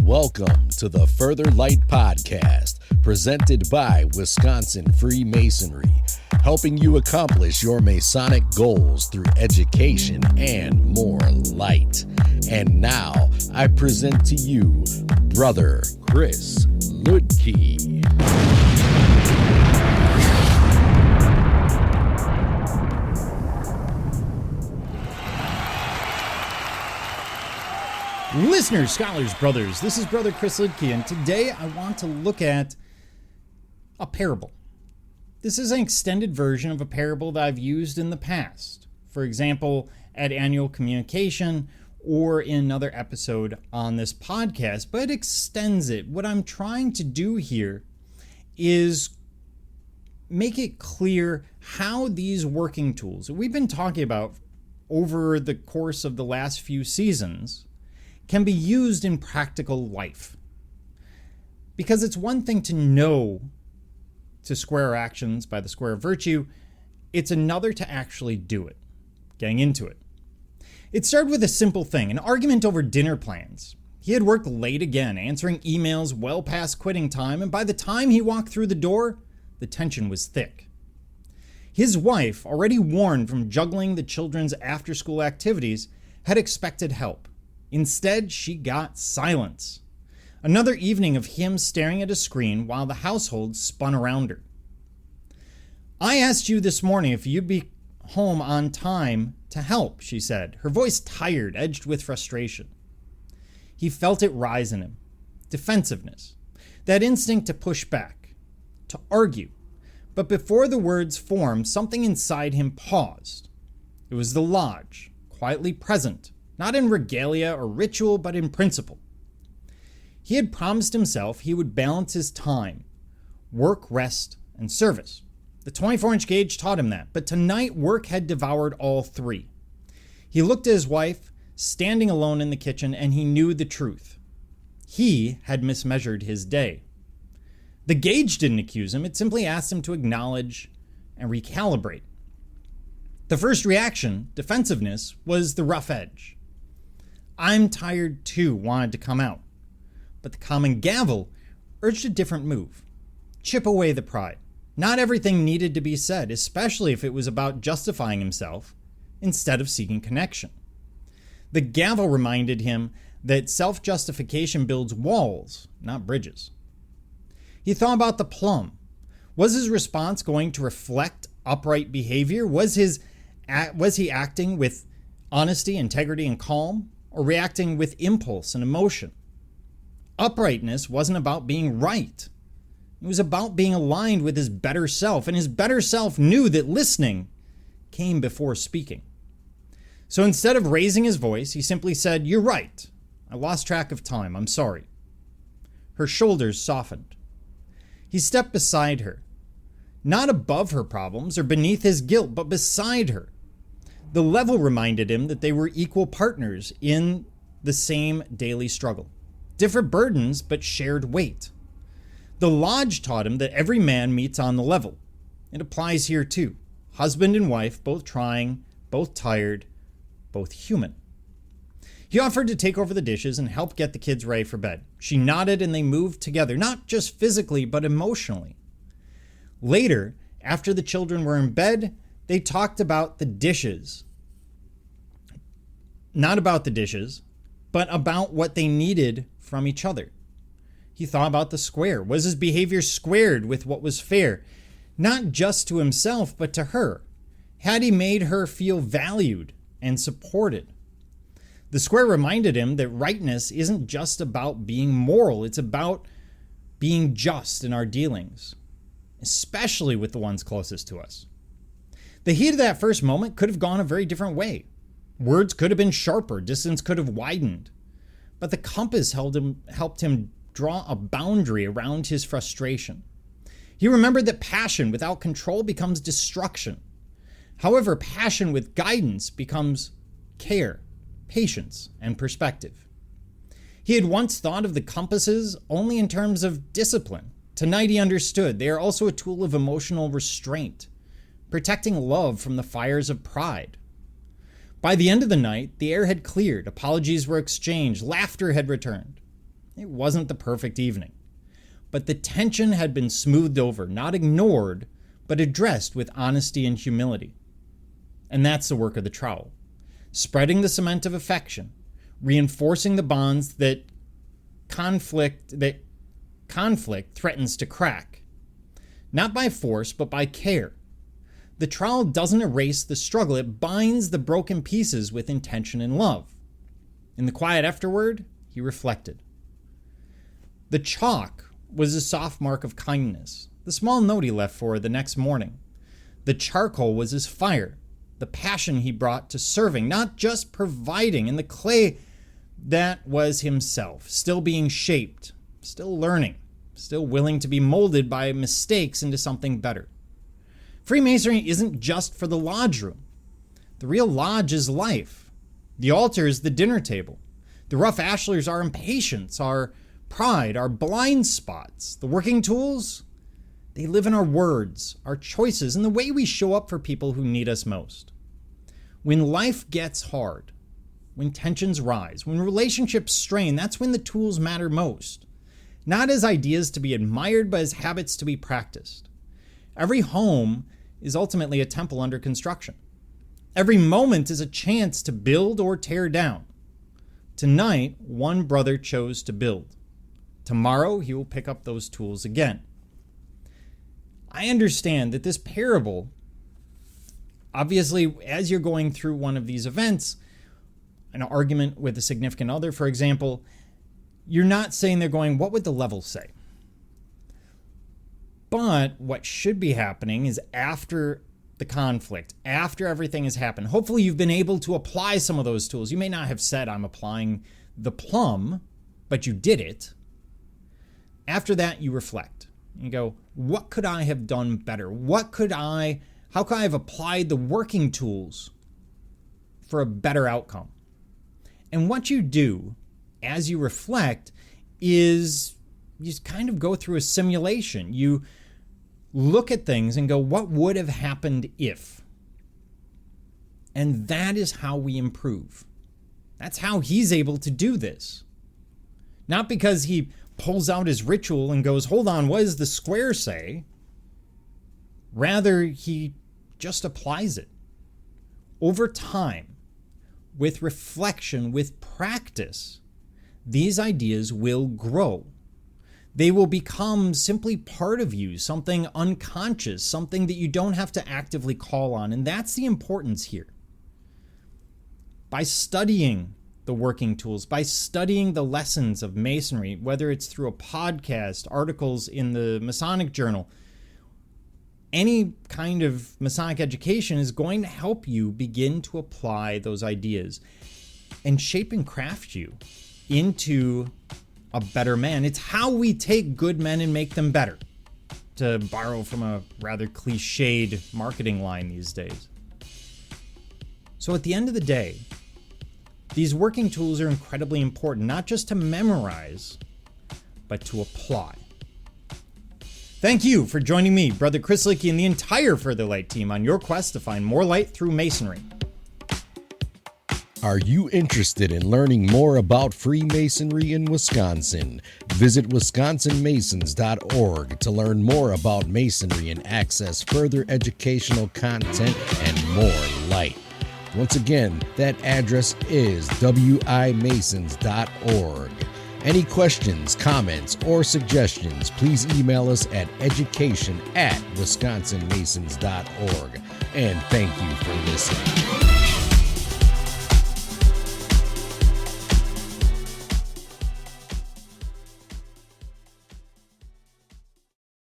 Welcome to the Further Light Podcast, presented by Wisconsin Freemasonry, helping you accomplish your Masonic goals through education and more light. And now, I present to you Brother Chris Ludke. Listeners, scholars, brothers, this is Brother Chris Lidke, and today I want to look at a parable. This is an extended version of a parable that I've used in the past. For example, at annual communication or in another episode on this podcast, but it extends it. What I'm trying to do here is make it clear how these working tools that we've been talking about over the course of the last few seasons can be used in practical life. Because it's one thing to know to square actions by the square of virtue, it's another to actually do it, getting into it. It started with a simple thing, an argument over dinner plans. He had worked late again, answering emails well past quitting time, and by the time he walked through the door, the tension was thick. His wife, already worn from juggling the children's after-school activities, had expected help. Instead, she got silence. Another evening of him staring at a screen while the household spun around her. I asked you this morning if you'd be home on time to help, she said, her voice tired, edged with frustration. He felt it rise in him. Defensiveness. That instinct to push back. To argue. But before the words formed, something inside him paused. It was the lodge, quietly present. Not in regalia or ritual, but in principle. He had promised himself he would balance his time, work, rest, and service. The 24-inch gauge taught him that, but tonight work had devoured all three. He looked at his wife, standing alone in the kitchen, and he knew the truth. He had mismeasured his day. The gauge didn't accuse him, it simply asked him to acknowledge and recalibrate. The first reaction, defensiveness, was the rough edge. I'm tired too wanted to come out. But the common gavel urged a different move. Chip away the pride. Not everything needed to be said, especially if it was about justifying himself instead of seeking connection. The gavel reminded him that self-justification builds walls, not bridges. He thought about the plum. Was his response going to reflect upright behavior? Was he acting with honesty, integrity, and calm? Or reacting with impulse and emotion? Uprightness wasn't about being right. It was about being aligned with his better self, and his better self knew that listening came before speaking. So instead of raising his voice, he simply said, "You're right. I lost track of time. I'm sorry." Her shoulders softened. He stepped beside her, not above her problems or beneath his guilt, but beside her. The level reminded him that they were equal partners in the same daily struggle. Different burdens, but shared weight. The lodge taught him that every man meets on the level. It applies here too. Husband and wife, both trying, both tired, both human. He offered to take over the dishes and help get the kids ready for bed. She nodded and they moved together, not just physically, but emotionally. Later, after the children were in bed, they talked about the dishes. Not about the dishes, but about what they needed from each other. He thought about the square. Was his behavior squared with what was fair? Not just to himself, but to her. Had he made her feel valued and supported? The square reminded him that rightness isn't just about being moral. It's about being just in our dealings, especially with the ones closest to us. The heat of that first moment could have gone a very different way. Words could have been sharper, distance could have widened. But the compass helped him draw a boundary around his frustration. He remembered that passion without control becomes destruction. However, passion with guidance becomes care, patience, and perspective. He had once thought of the compasses only in terms of discipline. Tonight he understood they are also a tool of emotional restraint, protecting love from the fires of pride. By the end of the night, the air had cleared, apologies were exchanged, laughter had returned. It wasn't the perfect evening. But the tension had been smoothed over, not ignored, but addressed with honesty and humility. And that's the work of the trowel. Spreading the cement of affection, reinforcing the bonds that conflict threatens to crack. Not by force, but by care. The trowel doesn't erase the struggle, it binds the broken pieces with intention and love. In the quiet afterward, he reflected. The chalk was a soft mark of kindness, the small note he left for her the next morning. The charcoal was his fire, the passion he brought to serving, not just providing, and the clay that was himself, still being shaped, still learning, still willing to be molded by mistakes into something better. Freemasonry isn't just for the lodge room. The real lodge is life. The altar is the dinner table. The rough ashlars are impatience, our pride, our blind spots. The working tools, they live in our words, our choices, and the way we show up for people who need us most. When life gets hard, when tensions rise, when relationships strain, that's when the tools matter most. Not as ideas to be admired, but as habits to be practiced. Every home is ultimately a temple under construction. Every moment is a chance to build or tear down. Tonight, one brother chose to build. Tomorrow, he will pick up those tools again. I understand that this parable, obviously, as you're going through one of these events, an argument with a significant other, for example, you're not saying they're going, what would the level say? But what should be happening is after the conflict, after everything has happened, hopefully you've been able to apply some of those tools. You may not have said, I'm applying the plumb, but you did it. After that, you reflect. You go, what could I have done better? How could I have applied the working tools for a better outcome? And what you do as you reflect is you kind of go through a simulation. You look at things and go, what would have happened if? And that is how we improve. That's how he's able to do this. Not because he pulls out his ritual and goes, hold on, what does the square say? Rather, he just applies it. Over time, with reflection, with practice, these ideas will grow. They will become simply part of you, something unconscious, something that you don't have to actively call on. And that's the importance here. By studying the working tools, by studying the lessons of Masonry, whether it's through a podcast, articles in the Masonic Journal, any kind of Masonic education is going to help you begin to apply those ideas and shape and craft you into a better man. It's how we take good men and make them better, to borrow from a rather cliched marketing line these days. So at the end of the day, these working tools are incredibly important, not just to memorize, but to apply. Thank you for joining me, Brother Chris Licky, and the entire Further Light team on your quest to find more light through Masonry. Are you interested in learning more about Freemasonry in Wisconsin? Visit wisconsinmasons.org to learn more about Masonry and access further educational content and more light. Once again, that address is wimasons.org. Any questions, comments, or suggestions, please email us at education@wisconsinmasons.org. And thank you for listening.